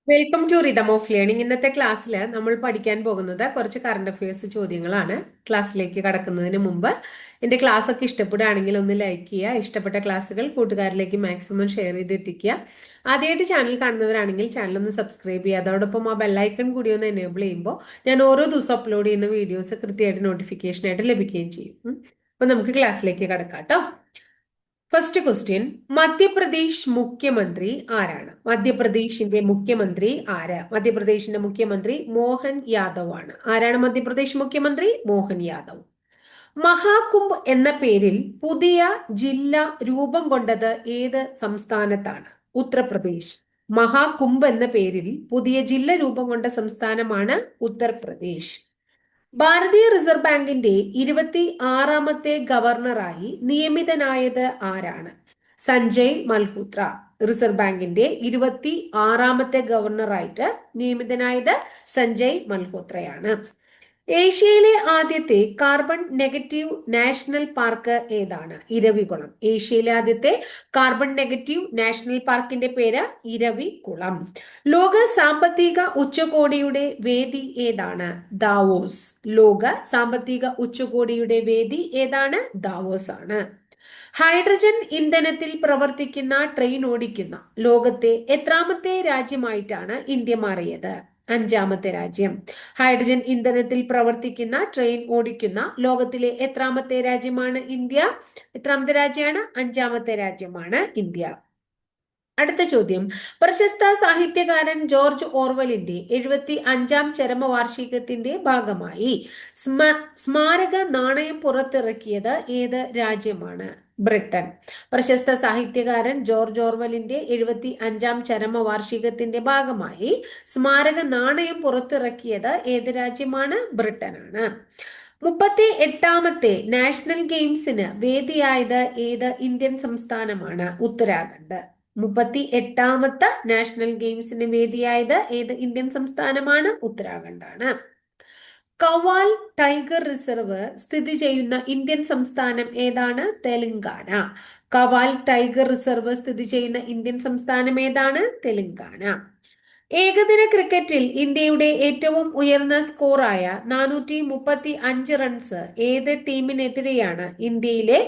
Welcome to rhythm of learning. ഇന്നത്തെ ക്ലാസ്സിൽ നമ്മൾ പഠിക്കാൻ പോകുന്നത് കുറച്ച് കറണ്ട് അഫയേഴ്സ് ചോദ്യങ്ങളാണ്. ക്ലാസ്സിലേക്ക് കടക്കുന്നതിന് മുമ്പ് എൻ്റെ ക്ലാസ് ഒക്കെ ഇഷ്ടപ്പെടുകയാണെങ്കിൽ ഒന്ന് ലൈക്ക് ചെയ്യുക. ഇഷ്ടപ്പെട്ട ക്ലാസ്സുകൾ കൂട്ടുകാരിലേക്ക് മാക്സിമം ഷെയർ ചെയ്ത് എത്തിക്കുക. ആദ്യമായിട്ട് ചാനൽ കാണുന്നവരാണെങ്കിൽ ചാനൽ ഒന്ന് സബ്സ്ക്രൈബ് ചെയ്യുക. അതോടൊപ്പം ആ ബെല്ലൈക്കൺ കൂടി ഒന്ന് എനേബിൾ ചെയ്യുമ്പോൾ ഞാൻ ഓരോ ദിവസം അപ്ലോഡ് ചെയ്യുന്ന വീഡിയോസ് കൃത്യമായിട്ട് നോട്ടിഫിക്കേഷൻ ആയിട്ട് ലഭിക്കുകയും ചെയ്യും. അപ്പൊ നമുക്ക് ക്ലാസ്സിലേക്ക് കടക്കാം കേട്ടോ. ഫസ്റ്റ് ക്വസ്റ്റ്യൻ, മധ്യപ്രദേശ് മുഖ്യമന്ത്രി ആരാണ്? മധ്യപ്രദേശിന്റെ മുഖ്യമന്ത്രി ആര്? മധ്യപ്രദേശിന്റെ മുഖ്യമന്ത്രി മോഹൻ യാദവ് ആണ്. ആരാണ് മധ്യപ്രദേശ് മുഖ്യമന്ത്രി? മോഹൻ യാദവ്. മഹാകുംഭ് എന്ന പേരിൽ പുതിയ ജില്ല രൂപം കൊണ്ടത് ഏത് സംസ്ഥാനത്താണ്? ഉത്തർപ്രദേശ്. മഹാകുംഭ് എന്ന പേരിൽ പുതിയ ജില്ല രൂപം കൊണ്ട സംസ്ഥാനമാണ് ഉത്തർപ്രദേശ്. ഭാരതീയ റിസർവ് ബാങ്കിന്റെ 26ാമത്തെ ഗവർണറായി നിയമിതനായത് ആരാണ്? സഞ്ജയ് മൽഹോത്ര. റിസർവ് ബാങ്കിന്റെ 26ാമത്തെ ഗവർണറായിട്ട് നിയമിതനായത് സഞ്ജയ് മൽഹോത്രയാണ്. ഏഷ്യയിലെ ആദ്യത്തെ കാർബൺ നെഗറ്റീവ് നാഷണൽ പാർക്ക് ഏതാണ്? ഇരവികുളം. ഏഷ്യയിലെ ആദ്യത്തെ കാർബൺ നെഗറ്റീവ് നാഷണൽ പാർക്കിന്റെ പേര് ഇരവികുളം. ലോക സാമ്പത്തിക ഉച്ചകോടിയുടെ വേദി ഏതാണ്? ദാവോസ്. ലോക സാമ്പത്തിക ഉച്ചകോടിയുടെ വേദി ഏതാണ്? ദാവോസ് ആണ്. ഹൈഡ്രജൻ ഇന്ധനത്തിൽ പ്രവർത്തിക്കുന്ന ട്രെയിൻ ഓടിക്കുന്ന ലോകത്തെ എത്രാമത്തെ രാജ്യമായിട്ടാണ് ഇന്ത്യ മാറിയത്? 5ാമത്തെ രാജ്യം. ഹൈഡ്രജൻ ഇന്ധനത്തിൽ പ്രവർത്തിക്കുന്ന ട്രെയിൻ ഓടിക്കുന്ന ലോകത്തിലെ എത്രാമത്തെ രാജ്യമാണ് ഇന്ത്യ? എത്രാമത്തെ രാജ്യമാണ്? 5ാമത്തെ രാജ്യമാണ് ഇന്ത്യ. അടുത്ത ചോദ്യം, പ്രശസ്ത സാഹിത്യകാരൻ ജോർജ് ഓർവലിന്റെ 75ാം ചരമവാർഷികത്തിന്റെ ഭാഗമായി സ്മാരക നാണയം പുറത്തിറക്കിയത് ഏത് രാജ്യമാണ്? ബ്രിട്ടൻ. പ്രശസ്ത സാഹിത്യകാരൻ ജോർജ് ഓർവലിന്റെ 75ാം ചരമവാർഷികത്തിന്റെ ഭാഗമായി സ്മാരക നാണയം പുറത്തിറക്കിയത് ഏത് രാജ്യമാണ്? ബ്രിട്ടനാണ്. 38ാമത്തെ നാഷണൽ ഗെയിംസിന് വേദിയായത് ഏത് ഇന്ത്യൻ സംസ്ഥാനമാണ്? ഉത്തരാഖണ്ഡ്. 38ാമത്തെ നാഷണൽ ഗെയിംസിന് വേദിയായത് ഏത് ഇന്ത്യൻ സംസ്ഥാനമാണ്? ഉത്തരാഖണ്ഡാണ്. കവാൽ ടൈഗർ റിസർവ് സ്ഥിതി ചെയ്യുന്ന ഇന്ത്യൻ സംസ്ഥാനം ഏതാണ്? തെലങ്കാന. കവാൽ ടൈഗർ റിസർവ് സ്ഥിതി ചെയ്യുന്ന ഇന്ത്യൻ സംസ്ഥാനം ഏതാണ്? തെലങ്കാന. ഏകദിന ക്രിക്കറ്റിൽ ഇന്ത്യയുടെ ഏറ്റവും ഉയർന്ന സ്കോറായ 435 റൺസ് ഏത് ടീമിനെതിരെയാണ് ഇന്ത്യയിലെ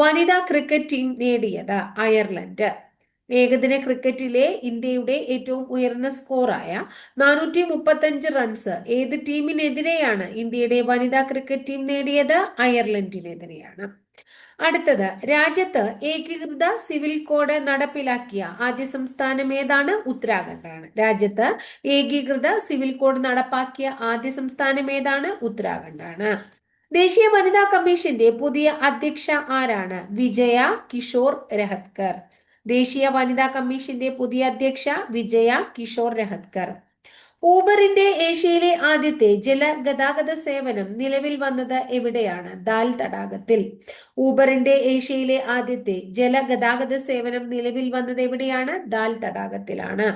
വനിതാ ക്രിക്കറ്റ് ടീം നേടിയത്? അയർലൻഡ്. ഏകദിന ക്രിക്കറ്റിലെ ഇന്ത്യയുടെ ഏറ്റവും ഉയർന്ന സ്കോറായ 435 റൺസ് ഏത് ടീമിനെതിരെയാണ് ഇന്ത്യയുടെ വനിതാ ക്രിക്കറ്റ് ടീം നേടിയത്? അയർലൻഡിനെതിരെയാണ്. അടുത്തത്, രാജ്യത്ത് ഏകീകൃത സിവിൽ കോഡ് നടപ്പിലാക്കിയ ആദ്യ സംസ്ഥാനം ഏതാണ്? ഉത്തരാഖണ്ഡാണ്. രാജ്യത്ത് ഏകീകൃത സിവിൽ കോഡ് നടപ്പാക്കിയ ആദ്യ സംസ്ഥാനം ഏതാണ്? ഉത്തരാഖണ്ഡാണ്. ദേശീയ വനിതാ കമ്മീഷന്റെ പുതിയ അധ്യക്ഷ ആരാണ്? വിജയ കിഷോർ രഹത്കർ. ദേശീയ വനിതാ കമ്മീഷന്റെ പുതിയ അധ്യക്ഷ വിജയ കിഷോർ രഹത്കർ. ഊബറിന്റെ ഏഷ്യയിലെ ആദ്യത്തെ ജലഗതാഗത സേവനം നിലവിൽ വന്നത് എവിടെയാണ്? ദാൽ തടാകത്തിൽ. ഊബറിന്റെ ഏഷ്യയിലെ ആദ്യത്തെ ജലഗതാഗത സേവനം നിലവിൽ വന്നത് എവിടെയാണ്? ദാൽ തടാകത്തിലാണ്.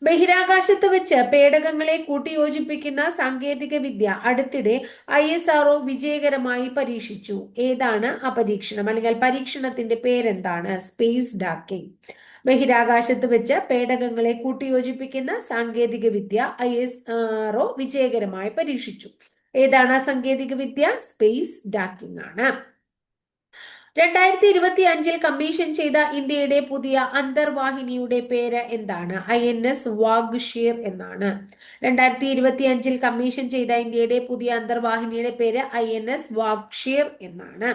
ബഹിരാകാശത്ത് വെച്ച് പേടകങ്ങളെ കൂട്ടിയോജിപ്പിക്കുന്ന സാങ്കേതിക വിദ്യ അടുത്തിടെ ISRO വിജയകരമായി പരീക്ഷിച്ചു. ഏതാണ് ആ പരീക്ഷണം? അല്ലെങ്കിൽ പരീക്ഷണത്തിന്റെ പേരെന്താണ്? സ്പേസ് ഡാക്കിംഗ്. ബഹിരാകാശത്ത് വെച്ച് പേടകങ്ങളെ കൂട്ടിയോജിപ്പിക്കുന്ന സാങ്കേതിക വിദ്യ ISRO വിജയകരമായി പരീക്ഷിച്ചു. ഏതാണ് ആ സാങ്കേതിക വിദ്യ? സ്പേസ് ഡാക്കിംഗ് ആണ്. 2025 കമ്മീഷൻ ചെയ്ത ഇന്ത്യയുടെ പുതിയ അന്തർവാഹിനിയുടെ പേര് എന്താണ്? INS വാഗ്ഷീർ എന്നാണ്. 2025 കമ്മീഷൻ ചെയ്ത ഇന്ത്യയുടെ പുതിയ അന്തർവാഹിനിയുടെ പേര് INS വാഗ്ഷീർ എന്നാണ്.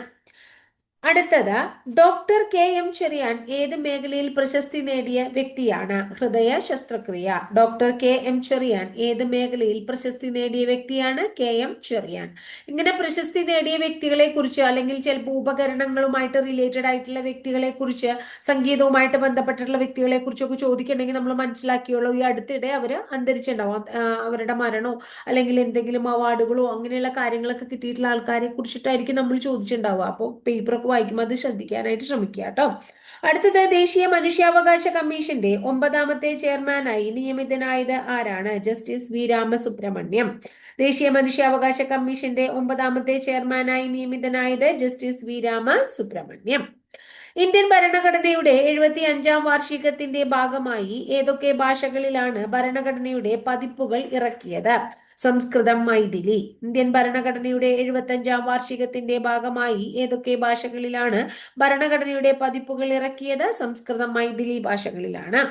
അടുത്തത്, ഡോക്ടർ KM ചെറിയാൻ ഏത് മേഖലയിൽ പ്രശസ്തി നേടിയ വ്യക്തിയാണ്? ഹൃദയ ശസ്ത്രക്രിയ. ഡോക്ടർ KM ചെറിയാൻ ഏത് മേഖലയിൽ പ്രശസ്തി നേടിയ വ്യക്തിയാണ്? KM ചെറിയാൻ. ഇങ്ങനെ പ്രശസ്തി നേടിയ വ്യക്തികളെ കുറിച്ച് അല്ലെങ്കിൽ ചിലപ്പോൾ ഉപകരണങ്ങളുമായിട്ട് റിലേറ്റഡ് ആയിട്ടുള്ള വ്യക്തികളെ കുറിച്ച്, സംഗീതവുമായിട്ട് ബന്ധപ്പെട്ടിട്ടുള്ള വ്യക്തികളെ കുറിച്ചൊക്കെ ചോദിക്കണമെങ്കിൽ നമ്മൾ മനസ്സിലാക്കിയുള്ളൂ ഈ അടുത്തിടെ അവർ അന്തരിച്ചിട്ടുണ്ടാവും. അവരുടെ മരണോ അല്ലെങ്കിൽ എന്തെങ്കിലും അവാർഡുകളോ അങ്ങനെയുള്ള കാര്യങ്ങളൊക്കെ കിട്ടിയിട്ടുള്ള ആൾക്കാരെ കുറിച്ചിട്ടായിരിക്കും നമ്മൾ ചോദിച്ചിട്ടുണ്ടാവുക. അപ്പോൾ പേപ്പറൊക്കെ വായിക്കുമ്പോൾ അത് ശ്രദ്ധിക്കാനായിട്ട് ശ്രമിക്കുക കേട്ടോ. അടുത്തത്, ദേശീയ മനുഷ്യാവകാശ കമ്മീഷന്റെ 9ാമത്തെ ചെയർമാനായി നിയമിതനായത് ആരാണ്? Justice V Ramasubramanian. ദേശീയ മനുഷ്യാവകാശ കമ്മീഷന്റെ 9ാമത്തെ ചെയർമാനായി നിയമിതനായത് ജസ്റ്റിസ് വി രാമസുബ്രഹ്മണ്യം. ഇന്ത്യൻ ഭരണഘടനയുടെ 75-ാം വാർഷികത്തിന്റെ ഭാഗമായി ഏതൊക്കെ ഭാഷകളിലാണ് ഭരണഘടനയുടെ പതിപ്പുകൾ ഇറക്കിയത്? സംസ്കൃതം, മൈഥിലി. ഇന്ത്യൻ ഭരണഘടനയുടെ 75-ാം വാർഷികത്തിന്റെ ഭാഗമായി ഏതൊക്കെ ഭാഷകളിലാണ് ഭരണഘടനയുടെ പതിപ്പുകൾ ഇറക്കിയത്? സംസ്കൃതം, മൈഥിലി ഭാഷകളിലാണ്.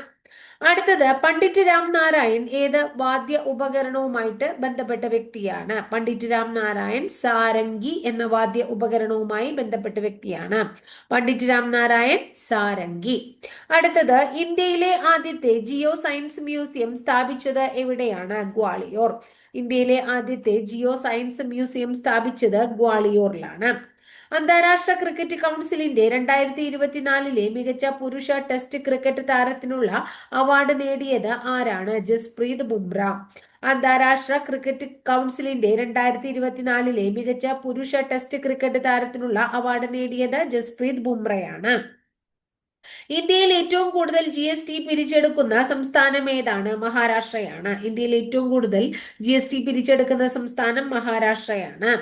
അടുത്തത്, പണ്ഡിറ്റ് രാം നാരായൺ ഏത് വാദ്യ ഉപകരണവുമായിട്ട് ബന്ധപ്പെട്ട വ്യക്തിയാണ്? പണ്ഡിറ്റ് രാം നാരായൺ സാരംഗി എന്ന വാദ്യ ഉപകരണവുമായി ബന്ധപ്പെട്ട വ്യക്തിയാണ്. പണ്ഡിറ്റ് രാം നാരായൺ സാരംഗി. അടുത്തത്, ഇന്ത്യയിലെ ആദ്യത്തെ ജിയോ സയൻസ് മ്യൂസിയം സ്ഥാപിച്ചത് എവിടെയാണ്? ഗ്വാളിയോർ. ഇന്ത്യയിലെ ആദ്യത്തെ ജിയോ സയൻസ് മ്യൂസിയം സ്ഥാപിച്ചത് ഗ്വാളിയോറിലാണ്. അന്താരാഷ്ട്ര ക്രിക്കറ്റ് കൗൺസിലിന്റെ 2024 മികച്ച പുരുഷ ടെസ്റ്റ് ക്രിക്കറ്റ് താരത്തിനുള്ള അവാർഡ് നേടിയത് ആരാണ്? ജസ്പ്രീത് ബുംറ. അന്താരാഷ്ട്ര ക്രിക്കറ്റ് കൗൺസിലിന്റെ 2024 മികച്ച പുരുഷ ടെസ്റ്റ് ക്രിക്കറ്റ് താരത്തിനുള്ള അവാർഡ് നേടിയത് ജസ്പ്രീത് ബുംറയാണ്. ഇന്ത്യയിൽ ഏറ്റവും കൂടുതൽ GST പിരിച്ചെടുക്കുന്ന സംസ്ഥാനം ഏതാണ്? മഹാരാഷ്ട്രയാണ്. ഇന്ത്യയിൽ ഏറ്റവും കൂടുതൽ GST പിരിച്ചെടുക്കുന്ന സംസ്ഥാനം മഹാരാഷ്ട്രയാണ്.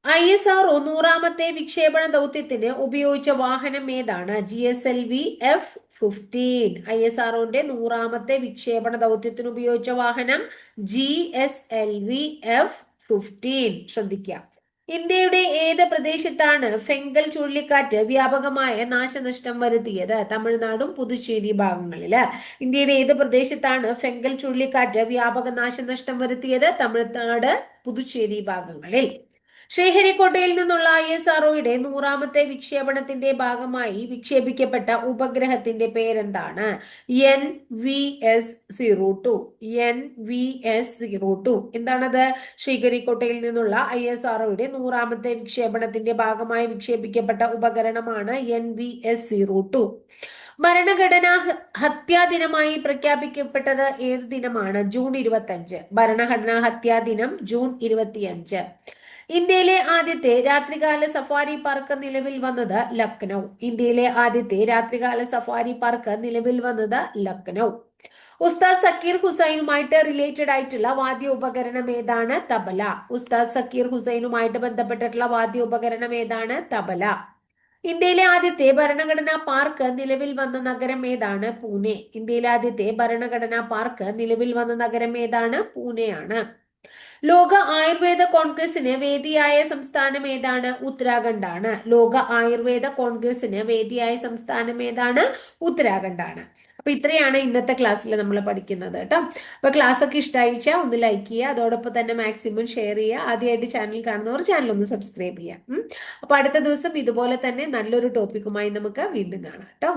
ISRO 100-ാമത്തെ വിക്ഷേപണ ദൗത്യത്തിന് ഉപയോഗിച്ച വാഹനം ഏതാണ്? GSLV F-15. ISROന്റെ 100-ാമത്തെ വിക്ഷേപണ ദൗത്യത്തിന് ഉപയോഗിച്ച വാഹനം GSLV F-15. ശ്രദ്ധിക്കുക. ഇന്ത്യയുടെ ഏത് പ്രദേശത്താണ് ഫെങ്കൽ ചുഴലിക്കാറ്റ് വ്യാപകമായ നാശനഷ്ടം വരുത്തിയത്? തമിഴ്നാടും പുതുച്ചേരി ഭാഗങ്ങളില്. ഇന്ത്യയുടെ ഏത് പ്രദേശത്താണ് ഫെങ്കൽ ചുഴലിക്കാറ്റ് വ്യാപക നാശനഷ്ടം വരുത്തിയത്? തമിഴ്നാട്, പുതുച്ചേരി ഭാഗങ്ങളിൽ. ശ്രീഹരിക്കോട്ടയിൽ നിന്നുള്ള ISROയുടെ 100-ാമത്തെ വിക്ഷേപണത്തിന്റെ ഭാഗമായി വിക്ഷേപിക്കപ്പെട്ട ഉപഗ്രഹത്തിന്റെ പേരെന്താണ്? NVS-02. NVS-02. എന്താണത്? ശ്രീഹരിക്കോട്ടയിൽ നിന്നുള്ള ISROയുടെ 100-ാമത്തെ വിക്ഷേപണത്തിന്റെ ഭാഗമായി വിക്ഷേപിക്കപ്പെട്ട ഉപകരണമാണ് NVS-02. ഭരണഘടനാ ഹത്യാ ദിനമായി പ്രഖ്യാപിക്കപ്പെട്ടത് ഏത് ദിനമാണ്? ജൂൺ 25. ഭരണഘടനാ ഹത്യാ ദിനം ജൂൺ 25. ഇന്ത്യയിലെ ആദ്യത്തെ രാത്രികാല സഫാരി പാർക്ക് നിലവിൽ വന്നത് ലക്നൗ. ഇന്ത്യയിലെ ആദ്യത്തെ രാത്രികാല സഫാരി പാർക്ക് നിലവിൽ വന്നത് ലക്നൗ. ഉസ്താദ് സക്കീർ ഹുസൈനുമായിട്ട് റിലേറ്റഡ് ആയിട്ടുള്ള വാദ്യ ഉപകരണം ഏതാണ്? തബല. ഉസ്താദ് സക്കീർ ഹുസൈനുമായിട്ട് ബന്ധപ്പെട്ടിട്ടുള്ള വാദ്യ ഉപകരണം ഏതാണ്? തബല. ഇന്ത്യയിലെ ആദ്യത്തെ ഭരണഘടനാ പാർക്ക് നിലവിൽ വന്ന നഗരം ഏതാണ്? പൂനെ. ഇന്ത്യയിലെ ആദ്യത്തെ ഭരണഘടനാ പാർക്ക് നിലവിൽ വന്ന നഗരം ഏതാണ്? പൂനെയാണ്. ലോക ആയുർവേദ കോൺഗ്രസിന് വേദിയായ സംസ്ഥാനം ഏതാണ്? ഉത്തരാഖണ്ഡാണ്. ലോക ആയുർവേദ കോൺഗ്രസിന് വേദിയായ സംസ്ഥാനം ഏതാണ്? ഉത്തരാഖണ്ഡാണ്. അപ്പൊ ഇത്രയാണ് ഇന്നത്തെ ക്ലാസ്സിൽ നമ്മൾ പഠിക്കുന്നത് കേട്ടോ. അപ്പൊ ക്ലാസ് ഒക്കെ ഇഷ്ടമായിച്ചാൽ ഒന്ന് ലൈക്ക് ചെയ്യുക, അതോടൊപ്പം തന്നെ മാക്സിമം ഷെയർ ചെയ്യുക. ആദ്യമായിട്ട് ചാനൽ കാണുന്നവർ ചാനൽ ഒന്ന് സബ്സ്ക്രൈബ് ചെയ്യുക. അപ്പൊ അടുത്ത ദിവസം ഇതുപോലെ തന്നെ നല്ലൊരു ടോപ്പിക്കുമായി നമുക്ക് വീണ്ടും കാണാം കേട്ടോ.